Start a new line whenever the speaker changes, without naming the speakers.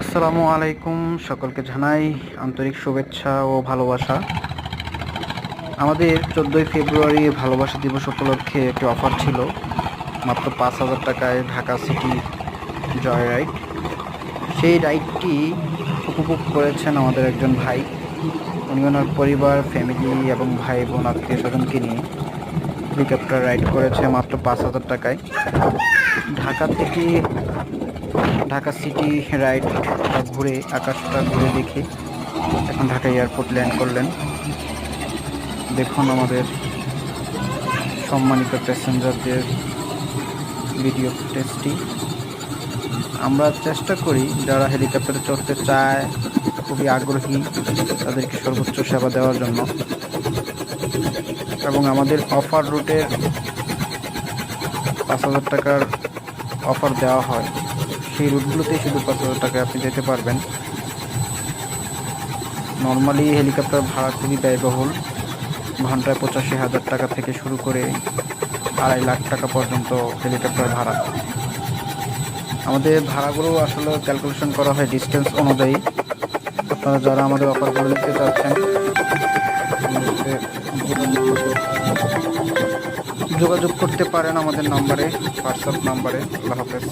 আসসালামু আলাইকুম, সকলকে জানাই আন্তরিক শুভেচ্ছা ও ভালোবাসা। আমাদের 14ই ফেব্রুয়ারি ভালোবাসা দিবস উপলক্ষে একটি অফার ছিল, মাত্র 5,000 টাকায় ঢাকা সিটি জয় রাইড। সেই রাইডটি উপভোগ করেছেন আমাদের একজন ভাই। উনি ওনার পরিবার, ফ্যামিলি এবং ভাই বোন আত্মীয় স্বজনকে নিয়ে হেলিকপ্টার রাইড করেছে মাত্র 5,000 টাকায়। ঢাকা থেকে ঢাকা সিটি রাইডটা ঘুরে, আকাশটা ঘুরে দেখে এখন ঢাকা এয়ারপোর্ট ল্যান্ড করলেন। দেখুন আমাদের সম্মানিত প্যাসেঞ্জারদের ভিডিও ফুটেজটি। আমরা চেষ্টা করি যারা হেলিকপ্টারে চড়তে চায়, খুবই আগ্রহী, তাদেরকে সর্বোচ্চ সেবা দেওয়ার জন্য। এবং আমাদের অফার রুটের 5,000 টাকার অফার দেওয়া হয়, সেই রুটগুলোতেই শুধু 5,000 টাকায় আপনি যেতে পারবেন। নর্মালি হেলিকপ্টার ভাড়া খুবই ব্যয়বহুল, ঘন্টায় 85,000 টাকা থেকে শুরু করে 2.5 লাখ টাকা পর্যন্ত হেলিকপ্টার ভাড়া। আমাদের ভাড়াগুলো আসলে ক্যালকুলেশন করা হয় ডিস্টেন্স অনুযায়ী। আপনারা যারা আমাদের অফারগুলো নিতে চাচ্ছেন যোগাযোগ করতে পারেন আমাদের নাম্বারে, হোয়াটসঅ্যাপ নাম্বারে। আল্লাহ হাফেজ।